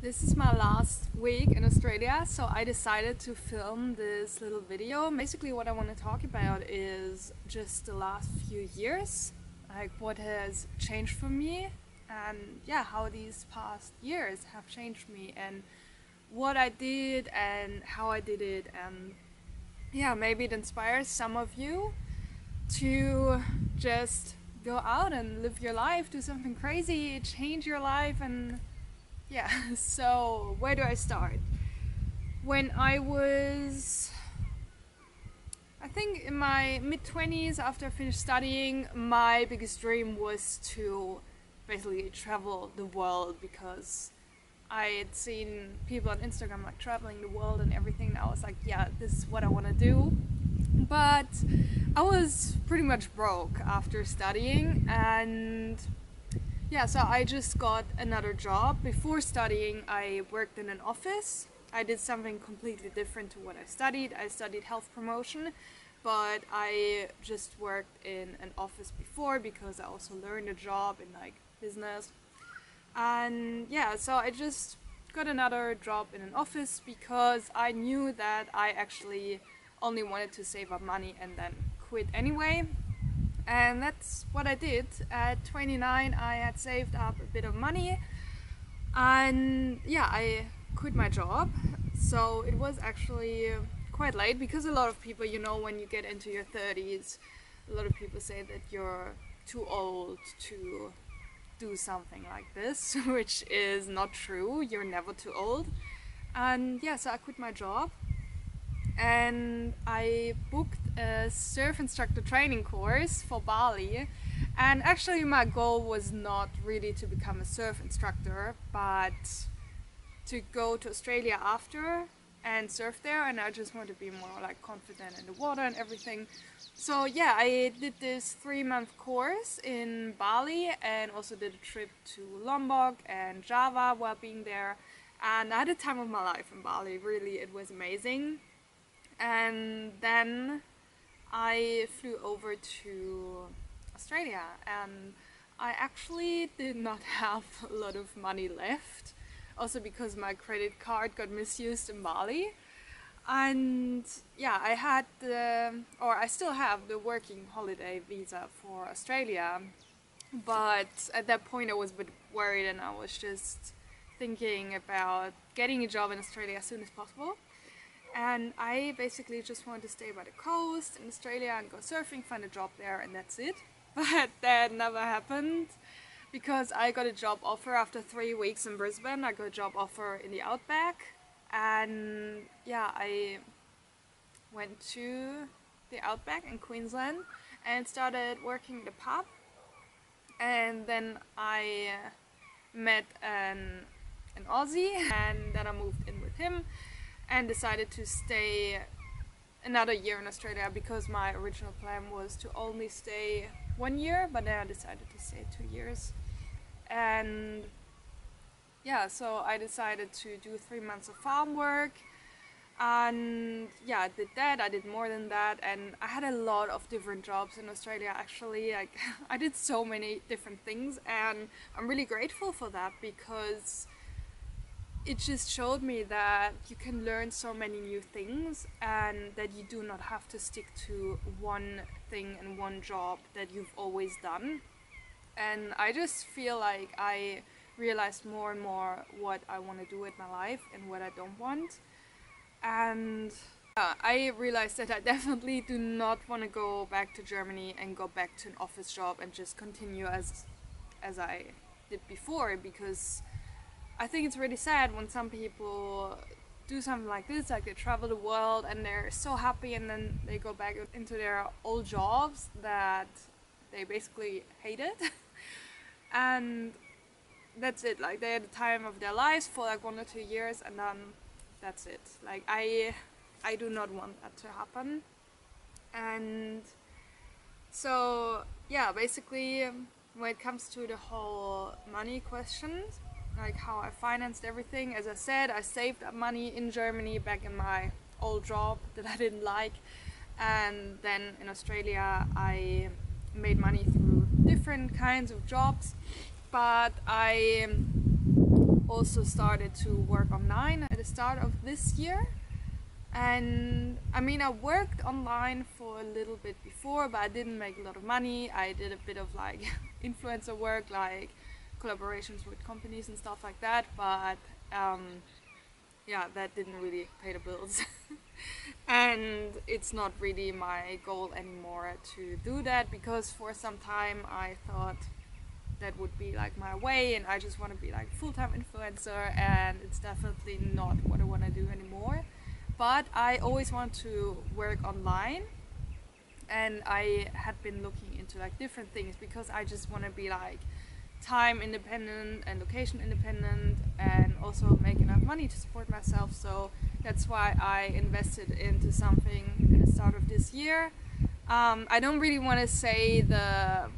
This is my last week in Australia, so I decided to film this little video. Basically what I want to talk about is just the last few years, like what has changed for me and yeah, how these past years have changed me and what I did and how I did it, and yeah, maybe it inspires some of you to just go out and live your life, do something crazy, change your life. And yeah, so where do I start? When I think in my mid-20s, after I finished studying, my biggest dream was to basically travel the world, because I had seen people on Instagram like traveling the world and everything, and I was like, yeah, this is what I want to do. But I was pretty much broke after studying, and yeah, so I just got another job. Before studying, I worked in an office. I did something completely different to what I studied. I studied health promotion, but I just worked in an office before because I also learned a job in like business. And yeah, so I just got another job in an office because I knew that I actually only wanted to save up money and then quit anyway. And that's what I did. At 29, I had saved up a bit of money, and yeah, I quit my job. So it was actually quite late, because a lot of people, you know, when you get into your 30s, a lot of people say that you're too old to do something like this, which is not true. You're never too old. And yeah, so I quit my job and I booked a surf instructor training course for Bali. And actually my goal was not really to become a surf instructor, but to go to Australia after and surf there, and I just want to be more like confident in the water and everything. So yeah, I did this 3-month course in Bali and also did a trip to Lombok and Java while being there, and I had the time of my life in Bali. Really, it was amazing. And then I flew over to Australia, and I actually did not have a lot of money left, also because my credit card got misused in Bali. And yeah, I had I still have the working holiday visa for Australia, but at that point I was a bit worried, and I was just thinking about getting a job in Australia as soon as possible. And I basically just wanted to stay by the coast in Australia and go surfing, find a job there, and that's it. But that never happened, because I got a job offer after 3 weeks in Brisbane. I got a job offer in the outback, and yeah, I went to the outback in Queensland and started working the pub. And then I met an Aussie, and then I moved in with him and decided to stay another year in Australia, because my original plan was to only stay 1 year, but then I decided to stay 2 years. And yeah, so I decided to do 3 months of farm work, and yeah, I did that. I did more than that, and I had a lot of different jobs in Australia actually. Like I did so many different things, and I'm really grateful for that, because it just showed me that you can learn so many new things, and that you do not have to stick to one thing and one job that you've always done. And I just feel like I realized more and more what I want to do with my life and what I don't want. And I realized that I definitely do not want to go back to Germany and go back to an office job and just continue as I did before, because I think it's really sad when some people do something like this, like they travel the world and they're so happy, and then they go back into their old jobs that they basically hated. And that's it, like they had the time of their lives for like 1 or 2 years, and then that's it. Like I do not want that to happen. And so yeah, basically when it comes to the whole money questions, like how I financed everything, as I said, I saved up money in Germany back in my old job that I didn't like, and then in Australia I made money through different kinds of jobs. But I also started to work online at the start of this year. And I mean, I worked online for a little bit before, but I didn't make a lot of money. I did a bit of like influencer work, like collaborations with companies and stuff like that, but yeah, that didn't really pay the bills. And it's not really my goal anymore to do that, because for some time I thought that would be like my way and I just want to be like full-time influencer, and it's definitely not what I want to do anymore. But I always want to work online, and I had been looking into like different things because I just want to be like time independent and location independent, and also make enough money to support myself. So that's why I invested into something at the start of this year. I don't really want to say the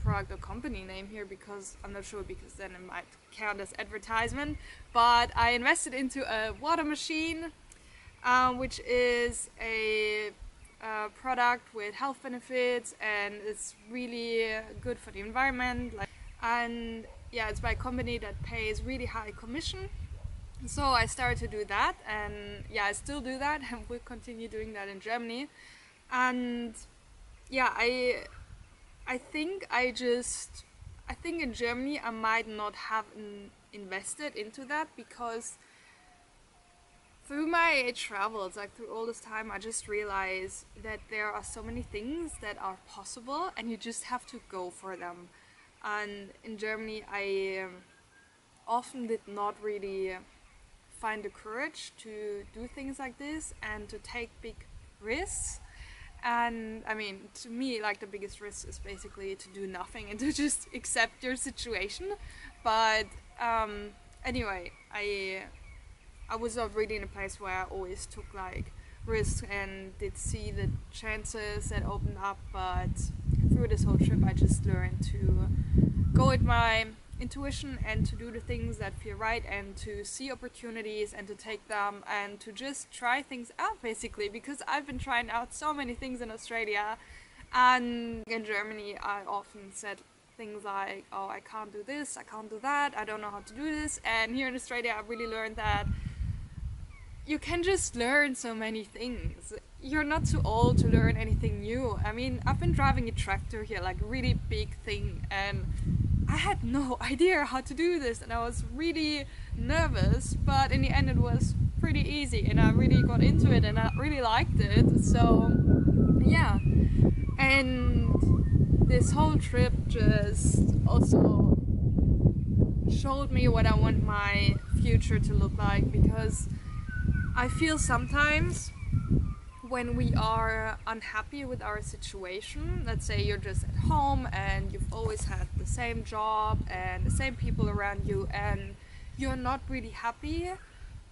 product or company name here because I'm not sure, because then it might count as advertisement. But I invested into a water machine, which is a product with health benefits, and it's really good for the environment. And yeah, it's by a company that pays really high commission. So I started to do that, and yeah, I still do that and will continue doing that in Germany. And yeah, I think in Germany I might not have invested into that, because through my travels, like through all this time, I just realized that there are so many things that are possible and you just have to go for them. And in Germany, I often did not really find the courage to do things like this and to take big risks. And I mean, to me, like the biggest risk is basically to do nothing and to just accept your situation. But anyway, I was not really in a place where I always took like risks and did see the chances that opened up. But through this whole trip, I just learned to go with my intuition and to do the things that feel right, and to see opportunities and to take them and to just try things out, basically, because I've been trying out so many things in Australia. And in Germany I often said things like, oh, I can't do this, I can't do that, I don't know how to do this. And here in Australia I really learned that you can just learn so many things. You're not too old to learn anything new. I mean, I've been driving a tractor here, like a really big thing, and I had no idea how to do this, and I was really nervous, but in the end it was pretty easy, and I really got into it and I really liked it. So yeah, and this whole trip just also showed me what I want my future to look like, because I feel sometimes when we are unhappy with our situation, let's say you're just at home and you've always had the same job and the same people around you, and you're not really happy,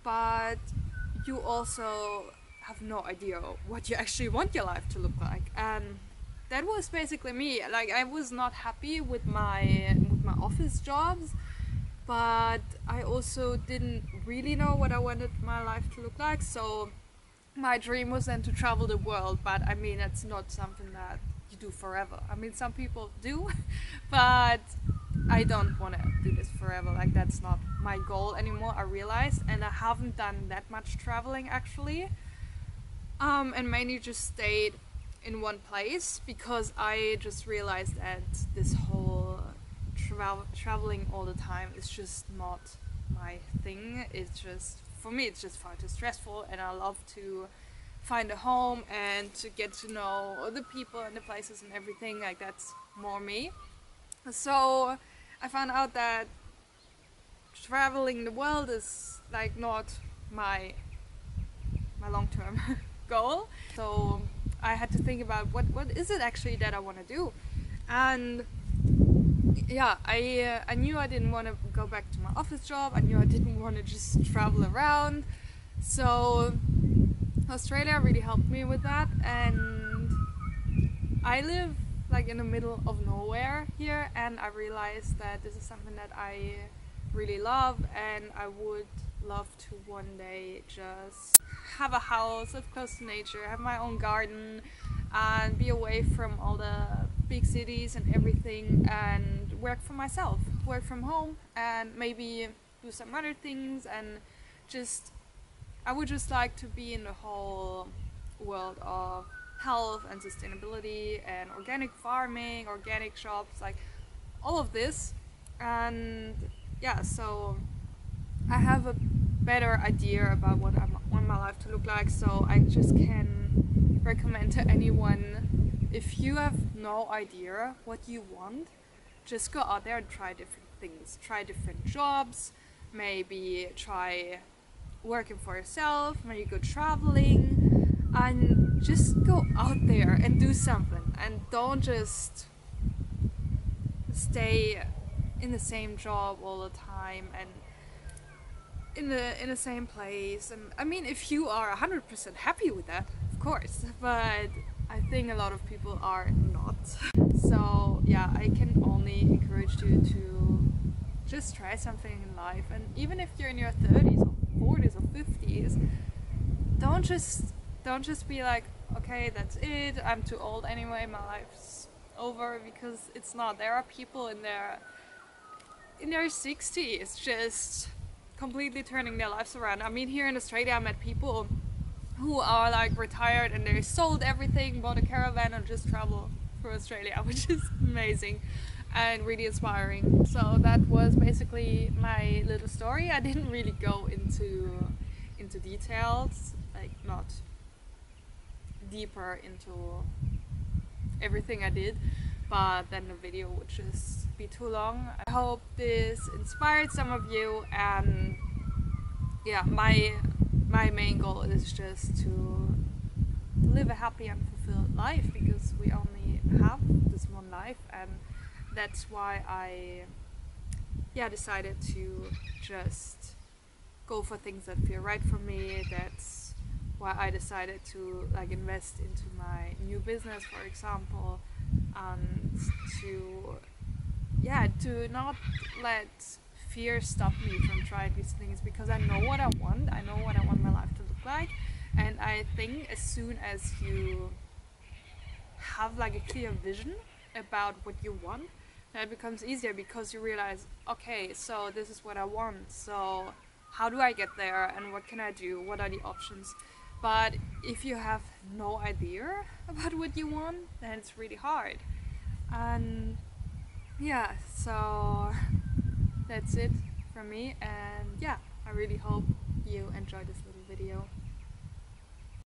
but you also have no idea what you actually want your life to look like. And that was basically me. Like, I was not happy with my office jobs, but I also didn't really know what I wanted my life to look like. So my dream was then to travel the world, but I mean, it's not something that you do forever. I mean, some people do, but I don't want to do this forever. Like, that's not my goal anymore, I realized. And I haven't done that much traveling, actually, and mainly just stayed in one place, because I just realized that this whole traveling all the time is just not my thing. It's just, for me, it's just far too stressful, and I love to find a home and to get to know the people and the places and everything. Like, that's more me. So I found out that traveling the world is like not my long-term goal. So I had to think about what is it actually that I want to do. And yeah, I knew I didn't want to go back to my office job. I knew I didn't want to just travel around. So Australia really helped me with that, and I live like in the middle of nowhere here, and I realized that this is something that I really love, and I would love to one day just have a house, live close to nature, have my own garden, and be away from all the big cities and everything, and work for myself, work from home, and maybe do some other things, and just I would just like to be in the whole world of health and sustainability and organic farming, organic shops, like all of this. And yeah, so I have a better idea about what I want my life to look like, so I just can recommend to anyone, if you have no idea what you want, just go out there and try different things, try different jobs, maybe try working for yourself, maybe go traveling, and just go out there and do something, and don't just stay in the same job all the time and in the same place. And I mean, if you are 100% happy with that, of course, but I think a lot of people are not. So yeah, I can only encourage you to just try something in life, and even if you're in your 30s or 40s or 50s, don't just be like, okay, that's it, I'm too old anyway, my life's over, because it's not. There are people in their 60s just completely turning their lives around. I mean, here in Australia I met people who are like retired and they sold everything, bought a caravan and just travel through Australia, which is amazing and really inspiring. So that was basically my little story. I didn't really go into details, like not deeper into everything I did, but then the video would just be too long. I hope this inspired some of you, and yeah, my main goal is just to live a happy and fulfilled life, because we only have this one life, and that's why I decided to just go for things that feel right for me. That's why I decided to like invest into my new business, for example, and to not let fear stop me from trying these things, because I know what I want. I know what I want my life to look like, and I think as soon as you have like a clear vision about what you want, that becomes easier, because you realize, okay, so this is what I want, so how do I get there, and what can I do, what are the options? But if you have no idea about what you want, then it's really hard. And yeah, so that's it from me, and yeah, I really hope you enjoyed this little video.